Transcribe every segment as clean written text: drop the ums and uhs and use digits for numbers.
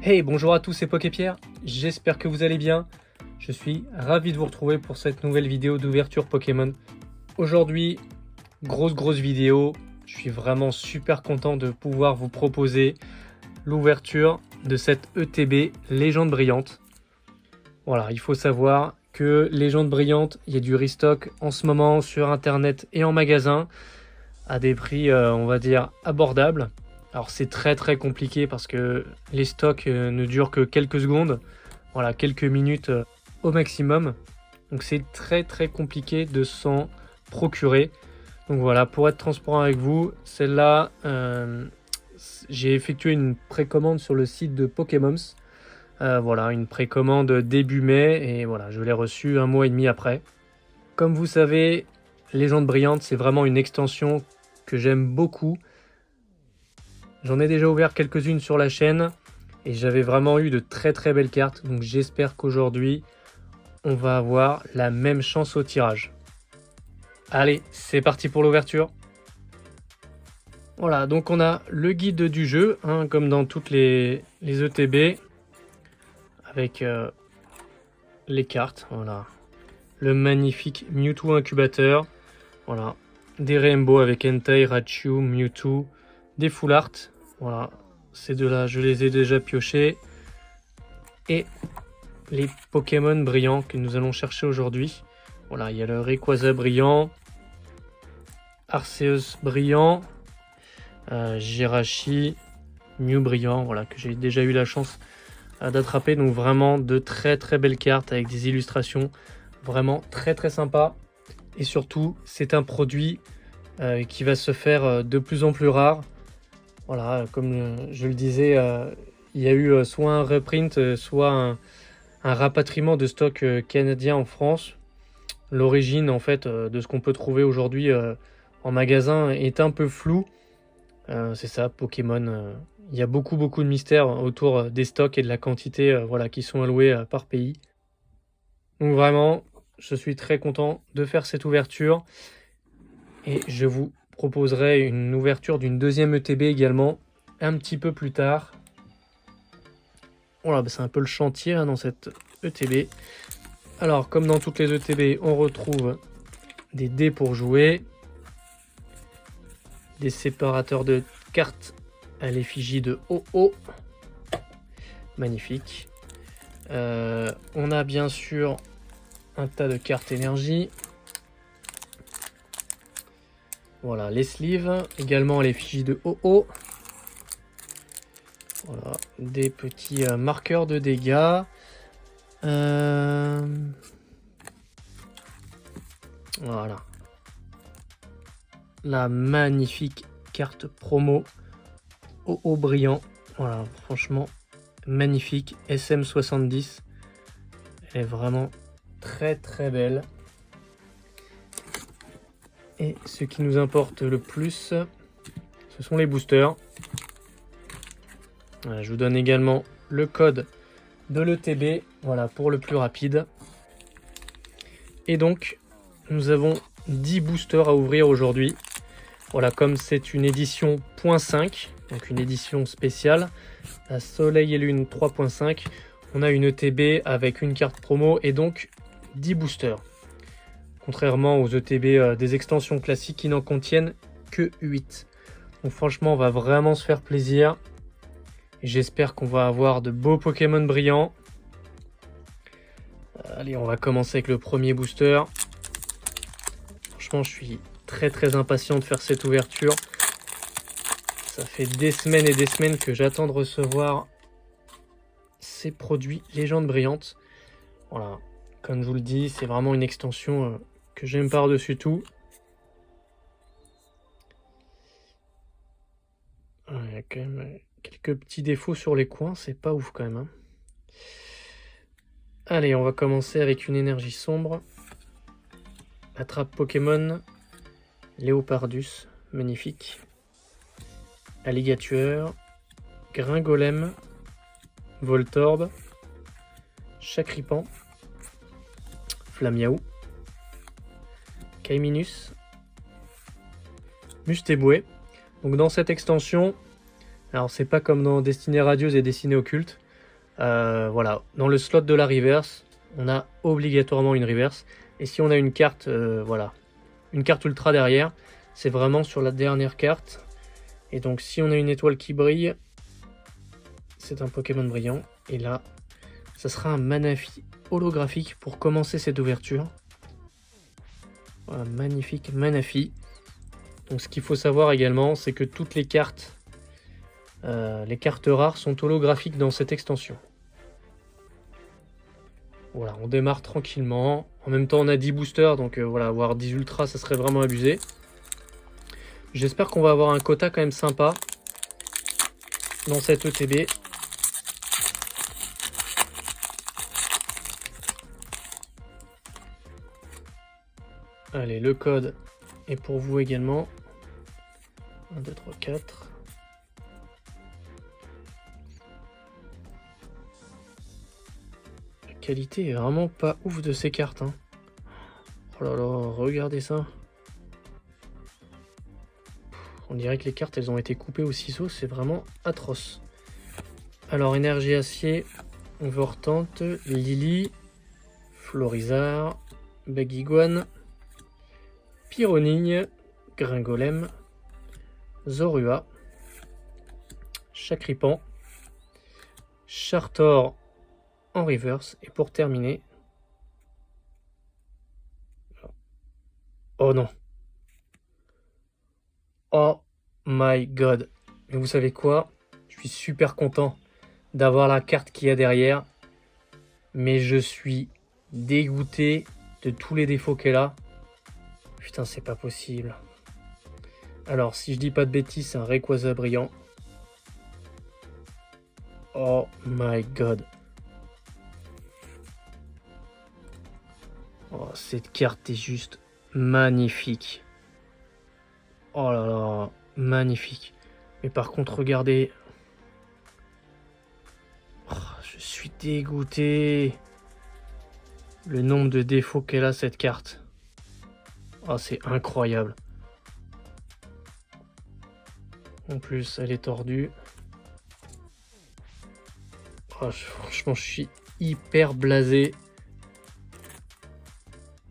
Hey, bonjour à tous, c'est Poképierre, j'espère que vous allez bien. Je suis ravi de vous retrouver pour cette nouvelle vidéo d'ouverture Pokémon. Aujourd'hui, grosse vidéo, je suis vraiment super content de pouvoir vous proposer l'ouverture de cette ETB Légende Brillante. Voilà, il faut savoir que Légende Brillante, il y a du restock en ce moment sur internet et en magasin à des prix, on va dire, abordables. Alors c'est très compliqué parce que les stocks ne durent que quelques secondes, voilà, quelques minutes au maximum. Donc c'est très compliqué de s'en procurer. Donc voilà, pour être transparent avec vous, celle-là, j'ai effectué une précommande sur le site de Pokémoms. Voilà, une précommande début mai et voilà, je l'ai reçue un mois et demi après. Comme vous savez, Légende Brillante, c'est vraiment une extension que j'aime beaucoup. J'en ai déjà ouvert quelques-unes sur la chaîne et j'avais vraiment eu de très belles cartes. Donc j'espère qu'aujourd'hui, on va avoir la même chance au tirage. Allez, c'est parti pour l'ouverture. Voilà, donc on a le guide du jeu, hein, comme dans toutes les ETB, avec les cartes. Voilà, le magnifique Mewtwo incubateur. Voilà, des Rainbow avec Entei, Raichu, Mewtwo, des Full Art. Voilà, ces deux-là, je les ai déjà piochés. Et les Pokémon brillants que nous allons chercher aujourd'hui. Voilà, il y a le Rayquaza brillant, Arceus brillant, Jirachi, Mew brillant, voilà, que j'ai déjà eu la chance d'attraper. Donc vraiment de très belles cartes avec des illustrations vraiment très sympa. Et surtout, c'est un produit qui va se faire de plus en plus rare. Voilà, comme je le disais, il y a eu soit un reprint, soit un rapatriement de stock canadien en France. L'origine en fait de ce qu'on peut trouver aujourd'hui en magasin est un peu floue. C'est ça, Pokémon. Il y a beaucoup de mystères autour des stocks et de la quantité voilà, qui sont alloués par pays. Donc vraiment, je suis très content de faire cette ouverture. Et je vous proposerai une ouverture d'une deuxième ETB également, un petit peu plus tard. Voilà, c'est un peu le chantier hein, dans cette ETB. Alors, comme dans toutes les ETB, on retrouve des dés pour jouer, des séparateurs de cartes à l'effigie de Oh-Oh. Magnifique. On a bien sûr un tas de cartes énergie. Voilà, les sleeves, également à l'effigie de Oh-Oh. Voilà, des petits marqueurs de dégâts. Voilà. La magnifique carte promo Oh-Oh brillant. Voilà, franchement, magnifique. SM70. Elle est vraiment très belle. Et ce qui nous importe le plus, ce sont les boosters. Voilà, je vous donne également le code de l'ETB, voilà, pour le plus rapide. Et donc, nous avons 10 boosters à ouvrir aujourd'hui. Voilà, comme c'est une édition .5, donc une édition spéciale, la Soleil et Lune 3.5, on a une ETB avec une carte promo et donc 10 boosters. Contrairement aux ETB des extensions classiques qui n'en contiennent que 8. Donc franchement, on va vraiment se faire plaisir. J'espère qu'on va avoir de beaux Pokémon brillants. Allez, on va commencer avec le premier booster. Franchement, je suis très impatient de faire cette ouverture. Ça fait des semaines et des semaines que j'attends de recevoir ces produits Légende Brillante. Voilà, comme je vous le dis, c'est vraiment une extension que j'aime par-dessus tout. Il y a quand même quelques petits défauts sur les coins, c'est pas ouf quand même. Hein. Allez, on va commencer avec une énergie sombre. Attrape Pokémon. Léopardus, magnifique. Alligatueur. Gringolem. Voltorb. Chakripan. Flamiaou. Kaiminus. Mustéboué. Donc dans cette extension, alors c'est pas comme dans Destinée Radieuse et Destinée Occulte, Voilà, dans le slot de la reverse, on a obligatoirement une reverse. Et si on a une carte, voilà, une carte ultra derrière, c'est vraiment sur la dernière carte. Et donc si on a une étoile qui brille, c'est un Pokémon brillant. Et là, ça sera un Manaphy holographique pour commencer cette ouverture. Voilà, magnifique Manaphy. Donc ce qu'il faut savoir également, c'est que toutes les cartes rares sont holographiques dans cette extension. Voilà, on démarre tranquillement. En même temps, on a 10 boosters, donc voilà, avoir 10 ultras, ça serait vraiment abusé. J'espère qu'on va avoir un quota quand même sympa dans cette ETB. Allez, le code est pour vous également. 1, 2, 3, 4. La qualité est vraiment pas ouf de ces cartes. Hein. Oh là là, regardez ça. On dirait que les cartes, elles ont été coupées au ciseau. C'est vraiment atroce. Alors, énergie acier, Overtante, Lily, Florizard, Baguiguane, Pyronigne, Gringolem, Zorua, Chakripan, Chartor en reverse. Et pour terminer... Oh non. Oh my god. Mais vous savez quoi? Je suis super content d'avoir la carte qu'il y a derrière. Mais je suis dégoûté de tous les défauts qu'elle a. Putain, c'est pas possible. Alors, si je dis pas de bêtises, c'est un Rayquaza brillant. Oh my god. Oh, cette carte est juste magnifique. Oh là là, magnifique. Mais par contre, regardez. Oh, je suis dégoûté. Le nombre de défauts qu'elle a, cette carte. Oh, c'est incroyable. En plus, elle est tordue. Oh, franchement, je suis hyper blasé.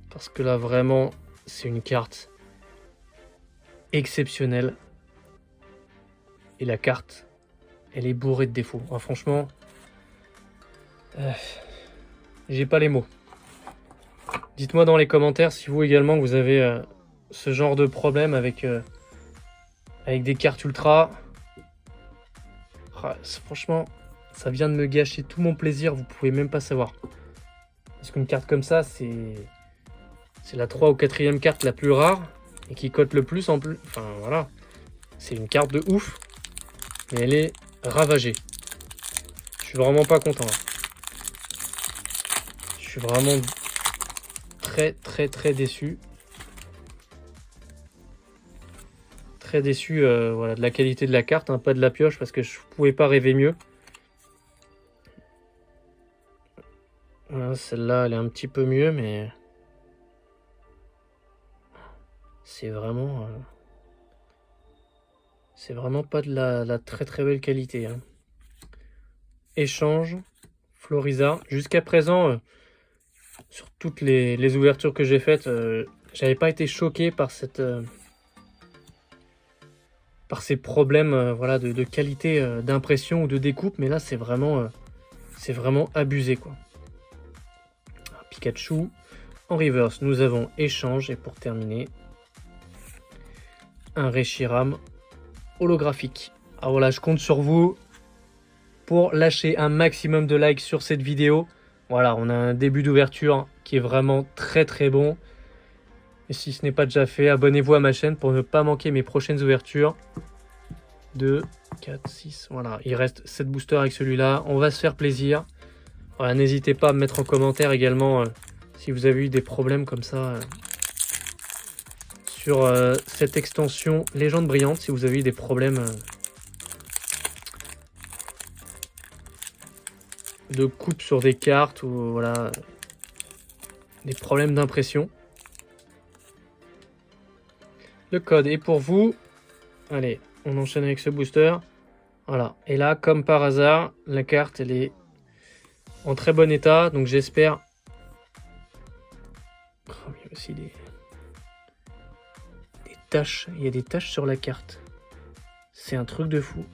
Parce que là, vraiment, c'est une carte exceptionnelle. Et la carte, elle est bourrée de défauts. Oh, franchement, j'ai pas les mots. Dites-moi dans les commentaires si vous également vous avez ce genre de problème avec des cartes ultra. Ah, franchement, ça vient de me gâcher tout mon plaisir, vous pouvez même pas savoir. Parce qu'une carte comme ça, c'est la 3 ou 4e carte la plus rare et qui cote le plus en plus. Enfin voilà, c'est une carte de ouf, mais elle est ravagée. Je suis vraiment pas content. Je suis vraiment très déçu. Très déçu voilà, de la qualité de la carte, hein, pas de la pioche parce que je pouvais pas rêver mieux. Voilà, celle-là elle est un petit peu mieux, mais c'est vraiment pas de la très belle qualité. Hein. Échange, Florizard. Jusqu'à présent, sur toutes les ouvertures que j'ai faites, j'avais pas été choqué par ces problèmes voilà, de qualité d'impression ou de découpe, mais là c'est vraiment abusé quoi. Un Pikachu. En reverse, nous avons échange et pour terminer, un Reshiram holographique. Alors voilà, je compte sur vous pour lâcher un maximum de likes sur cette vidéo. Voilà, on a un début d'ouverture qui est vraiment très bon. Et si ce n'est pas déjà fait, abonnez-vous à ma chaîne pour ne pas manquer mes prochaines ouvertures. 2, 4, 6, voilà. Il reste 7 boosters avec celui-là. On va se faire plaisir. Voilà, n'hésitez pas à me mettre en commentaire également si vous avez eu des problèmes comme ça sur cette extension Légende Brillante. Si vous avez eu des problèmes de coupe sur des cartes ou voilà, des problèmes d'impression. Le code est pour vous. Allez, on enchaîne avec ce booster. Voilà. Et là, comme par hasard, la carte, elle est en très bon état. Donc j'espère... Oh, il y a aussi des taches. Il y a des taches sur la carte. C'est un truc de fou.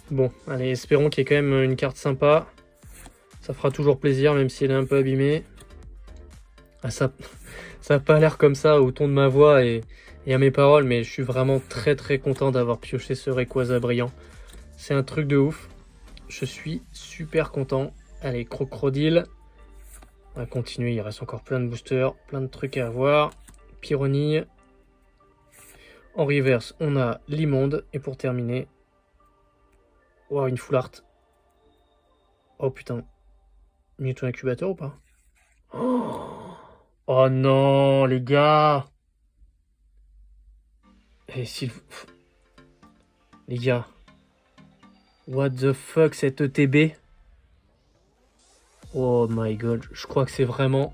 Bon, allez, espérons qu'il y ait quand même une carte sympa. Ça fera toujours plaisir, même si elle est un peu abîmée. Ah, ça n'a pas l'air comme ça au ton de ma voix et à mes paroles, mais je suis vraiment très très content d'avoir pioché ce Rayquaza brillant. C'est un truc de ouf. Je suis super content. Allez, Crocodile. On va continuer, il reste encore plein de boosters, plein de trucs à avoir. Pyronille. En reverse, on a l'immonde. Et pour terminer... Wow, une full art. Oh putain. Mewtwo incubateur ou pas? Oh non, les gars. Et s'il... Les gars. What the fuck, cette ETB? Oh my god. Je crois que c'est vraiment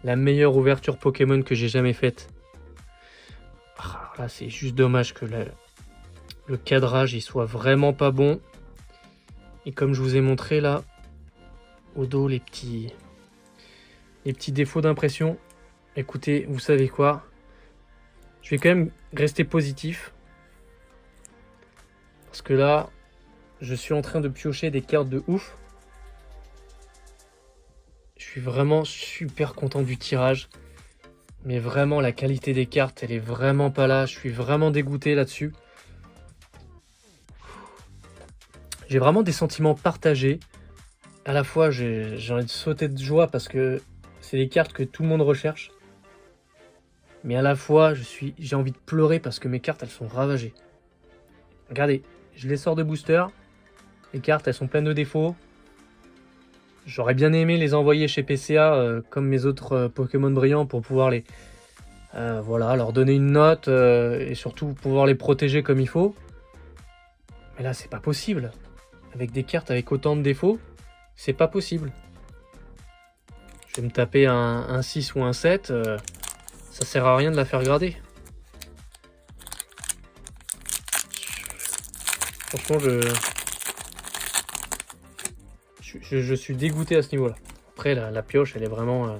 la meilleure ouverture Pokémon que j'ai jamais faite. Ah, là, c'est juste dommage que le cadrage il soit vraiment pas bon. Et comme je vous ai montré là, au dos, les petits défauts d'impression. Écoutez, vous savez quoi? Je vais quand même rester positif. Parce que là, je suis en train de piocher des cartes de ouf. Je suis vraiment super content du tirage. Mais vraiment, la qualité des cartes, elle est vraiment pas là. Je suis vraiment dégoûté là-dessus. J'ai vraiment des sentiments partagés. À la fois, j'ai envie de sauter de joie parce que c'est des cartes que tout le monde recherche. Mais à la fois, j'ai envie de pleurer parce que mes cartes, elles sont ravagées. Regardez, je les sors de booster. Les cartes, elles sont pleines de défauts. J'aurais bien aimé les envoyer chez PCA comme mes autres Pokémon brillants pour pouvoir voilà, leur donner une note et surtout pouvoir les protéger comme il faut. Mais là, c'est pas possible. Avec des cartes avec autant de défauts, c'est pas possible. Je vais me taper un 6 ou un 7. Ça sert à rien de la faire grader. Franchement, je suis dégoûté à ce niveau-là. Après, la pioche, elle est vraiment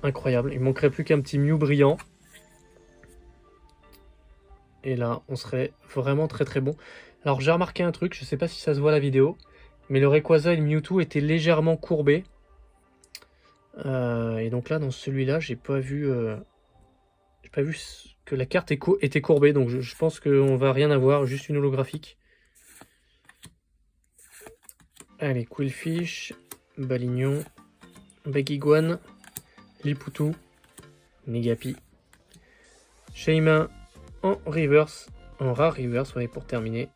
incroyable. Il manquerait plus qu'un petit Mew brillant. Et là, on serait vraiment très très bon. Alors, j'ai remarqué un truc, je sais pas si ça se voit à la vidéo, mais le Rayquaza et le Mewtwo étaient légèrement courbés. Et donc là, dans celui-là, j'ai pas vu que la carte était courbée. Donc, je pense qu'on va rien avoir, juste une holographique. Allez, Quillfish, Balignon, Baguiguane, Lipoutou, Negapi, Shaymin en reverse, en rare reverse, ouais, pour terminer.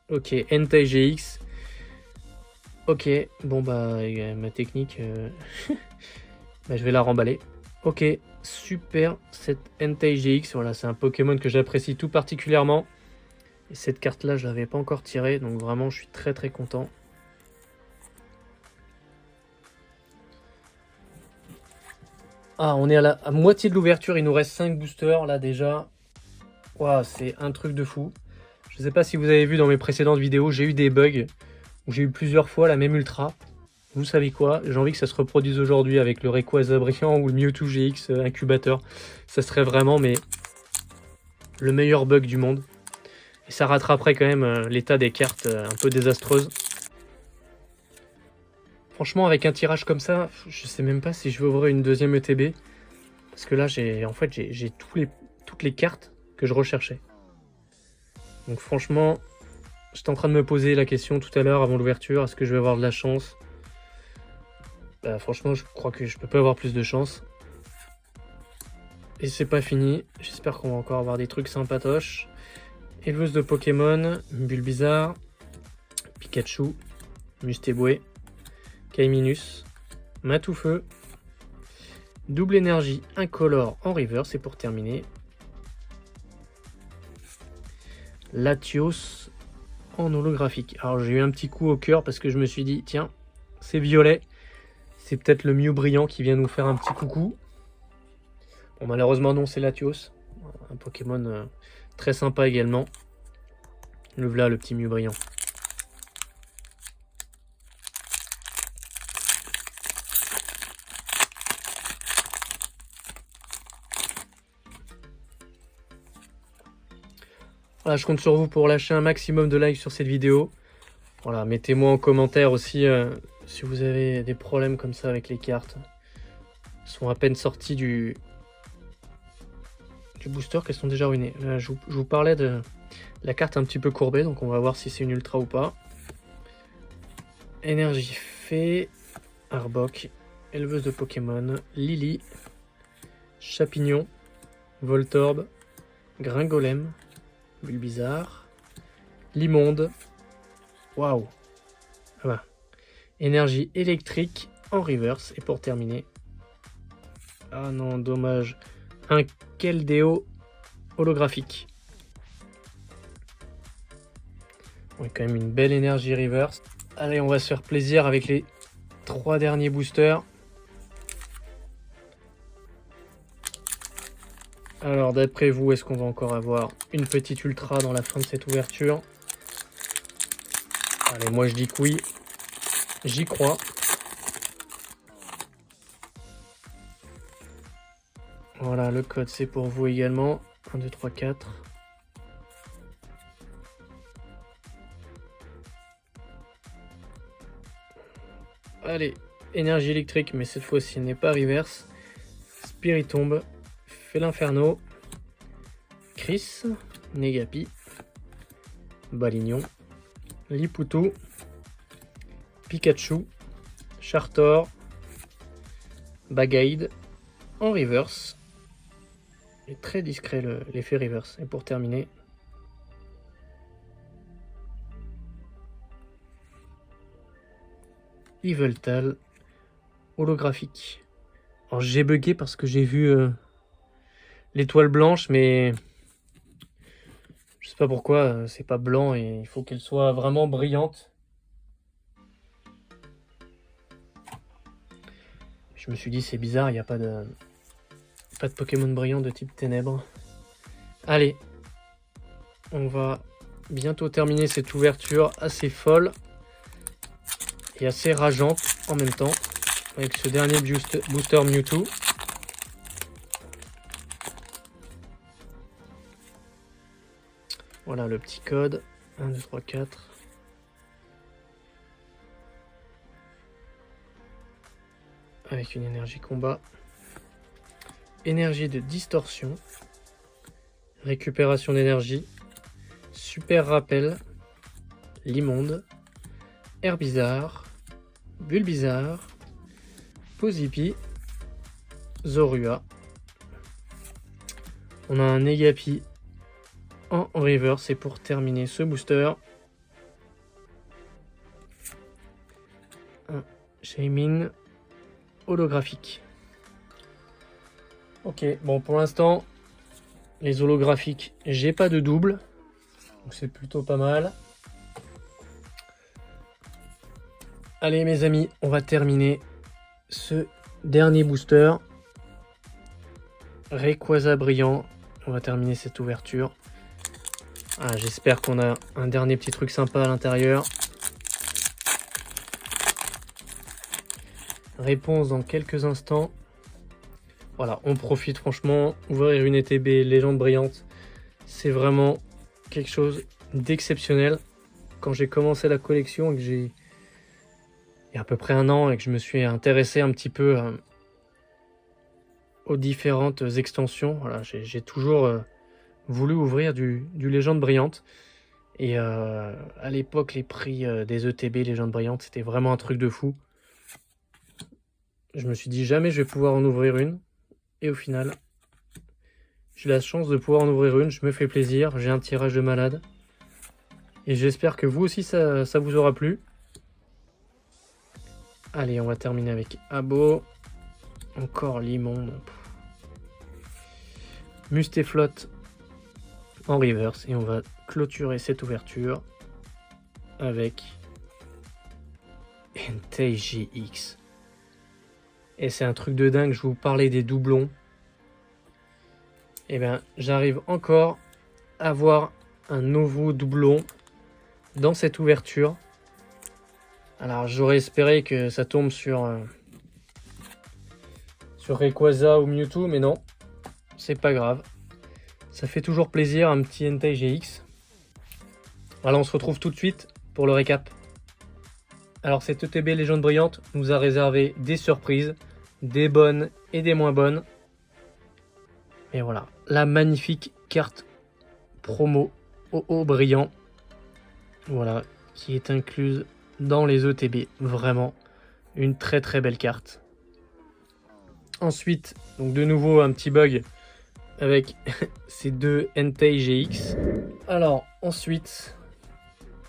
Ok, Entei GX. Ok, bon bah ma technique, bah, je vais la remballer. Ok, super, cette Entei GX, voilà, c'est un Pokémon que j'apprécie tout particulièrement. Et cette carte là, je l'avais pas encore tirée, donc vraiment je suis très très content. Ah, on est à moitié de l'ouverture, il nous reste 5 boosters là déjà. Waouh, c'est un truc de fou. Je sais pas si vous avez vu dans mes précédentes vidéos, j'ai eu des bugs où j'ai eu plusieurs fois la même ultra. Vous savez quoi? J'ai envie que ça se reproduise aujourd'hui avec le Rayquaza brillant ou le Mewtwo GX incubateur. Ça serait vraiment mais le meilleur bug du monde. Et ça rattraperait quand même l'état des cartes un peu désastreuses. Franchement, avec un tirage comme ça, je sais même pas si je vais ouvrir une deuxième ETB. Parce que là, j'ai toutes les cartes que je recherchais. Donc franchement, j'étais en train de me poser la question tout à l'heure avant l'ouverture. Est-ce que je vais avoir de la chance? Bah, franchement, je crois que je peux pas avoir plus de chance. Et c'est pas fini. J'espère qu'on va encore avoir des trucs sympatoches. Éleveuse de Pokémon, Bulbizarre, Pikachu, Mustéboué, Kaiminus, Matoufeu, double énergie incolore en reverse. Et pour terminer, Latios en holographique. Alors j'ai eu un petit coup au cœur parce que je me suis dit, tiens, c'est violet. C'est peut-être le Mew brillant qui vient nous faire un petit coucou. Bon, malheureusement non, c'est Latios. Un Pokémon Très sympa également. Le voilà, le petit mieux brillant. Voilà, je compte sur vous pour lâcher un maximum de likes sur cette vidéo. Voilà, mettez-moi en commentaire aussi si vous avez des problèmes comme ça avec les cartes. Elles sont à peine sorties du booster qu'elles sont déjà ruinées. Là, je vous parlais de la carte un petit peu courbée, donc on va voir si c'est une ultra ou pas. Énergie Fée, Arbok, éleveuse de Pokémon, Lily, Chapignon, Voltorb, Gringolem, Bulbizarre, Limonde. Waouh! Voilà. Énergie électrique en reverse. Et pour terminer, ah non, dommage, un Keldeo holographique. On a quand même une belle énergie reverse. Allez, on va se faire plaisir avec les 3 derniers boosters. Alors, d'après vous, est-ce qu'on va encore avoir une petite ultra dans la fin de cette ouverture? Allez, moi je dis que oui. J'y crois. Voilà, le code c'est pour vous également. 1, 2, 3, 4. Allez, énergie électrique, mais cette fois-ci elle n'est pas reverse. Spiritomb, Félinferno, Chris, Negapi, Balignon, Liputo, Pikachu, Chartor, Bagaid en reverse. Et très discret l'effet reverse. Et pour terminer, Yveltal holographique. Alors j'ai bugué parce que j'ai vu l'étoile blanche, mais je sais pas pourquoi c'est pas blanc et il faut qu'elle soit vraiment brillante. Je me suis dit c'est bizarre, il n'y a pas de Pokémon brillant de type ténèbres. Allez, on va bientôt terminer cette ouverture assez folle et assez rageante en même temps avec ce dernier booster Mewtwo. Voilà le petit code. 1, 2, 3, 4. Avec une énergie combat. Énergie de distorsion. Récupération d'énergie. Super rappel. Limonde. Herbizarre. Bulbizarre. Pozipi. Zorua. On a un Negapi en reverse. Et pour terminer ce booster, un Shaymin holographique. Ok, bon pour l'instant, les holographiques, j'ai pas de double. Donc c'est plutôt pas mal. Allez mes amis, on va terminer ce dernier booster. Rayquaza brillant. On va terminer cette ouverture. Ah, j'espère qu'on a un dernier petit truc sympa à l'intérieur. Réponse dans quelques instants. Voilà, on profite franchement. Ouvrir une ETB légende brillante, c'est vraiment quelque chose d'exceptionnel. Quand j'ai commencé la collection, et que il y a à peu près 1 an, et que je me suis intéressé un petit peu aux différentes extensions, voilà, j'ai toujours voulu ouvrir du légende brillante. Et à l'époque, les prix des ETB légende brillante, c'était vraiment un truc de fou. Je me suis dit jamais je vais pouvoir en ouvrir une. Et au final, j'ai la chance de pouvoir en ouvrir une. Je me fais plaisir. J'ai un tirage de malade. Et j'espère que vous aussi, ça vous aura plu. Allez, on va terminer avec Abo. Encore Limonde. Mustéflotte en reverse. Et on va clôturer cette ouverture avec Entei GX. Et c'est un truc de dingue, je vous parlais des doublons. Et bien, j'arrive encore avoir un nouveau doublon dans cette ouverture. Alors j'aurais espéré que ça tombe sur Rayquaza ou Mewtwo, mais non, c'est pas grave. Ça fait toujours plaisir, un petit Entei GX. Voilà, on se retrouve tout de suite pour le récap. Alors cette ETB Légende Brillante nous a réservé des surprises, des bonnes et des moins bonnes. Et voilà, la magnifique carte promo OO Brillant. Voilà, qui est incluse dans les ETB. Vraiment, une très très belle carte. Ensuite, donc de nouveau un petit bug avec ces deux Entei GX. Alors ensuite,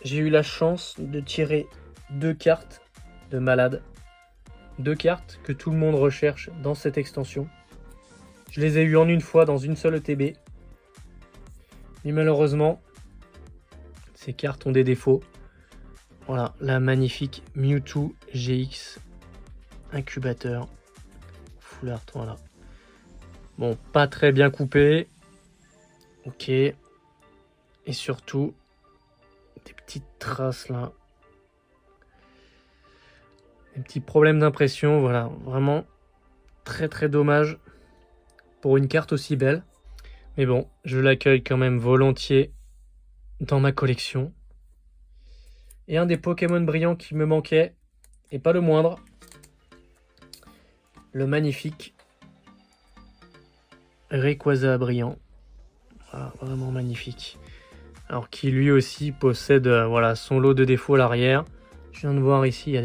j'ai eu la chance de tirer deux cartes de malade. Deux cartes que tout le monde recherche dans cette extension. Je les ai eues en une fois dans une seule ETB. Mais malheureusement, ces cartes ont des défauts. Voilà, la magnifique Mewtwo GX incubateur. Full art, voilà. Bon, pas très bien coupé. Ok. Et surtout, des petites traces là. Des petits problèmes d'impression, voilà. Vraiment très très dommage pour une carte aussi belle. Mais bon, je l'accueille quand même volontiers dans ma collection. Et un des Pokémon brillants qui me manquait, et pas le moindre, le magnifique Rayquaza brillant. Voilà, vraiment magnifique. Alors qui lui aussi possède voilà, son lot de défauts à l'arrière. Je viens de voir ici, il y a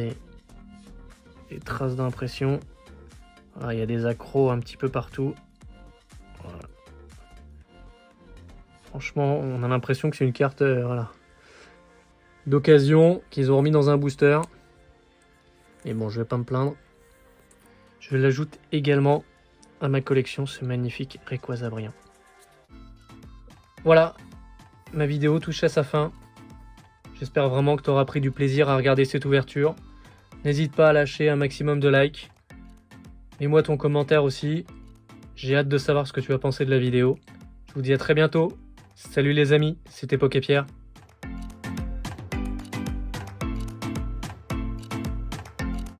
des traces d'impression. Voilà, il y a des accros un petit peu partout. Voilà. Franchement, on a l'impression que c'est une carte voilà, d'occasion qu'ils ont remis dans un booster. Mais bon, je vais pas me plaindre. Je l'ajoute également à ma collection, ce magnifique Rayquaza brillant. Voilà, ma vidéo touche à sa fin. J'espère vraiment que tu auras pris du plaisir à regarder cette ouverture. N'hésite pas à lâcher un maximum de likes. Mets-moi ton commentaire aussi. J'ai hâte de savoir ce que tu as pensé de la vidéo. Je vous dis à très bientôt. Salut les amis, c'était Poképierre.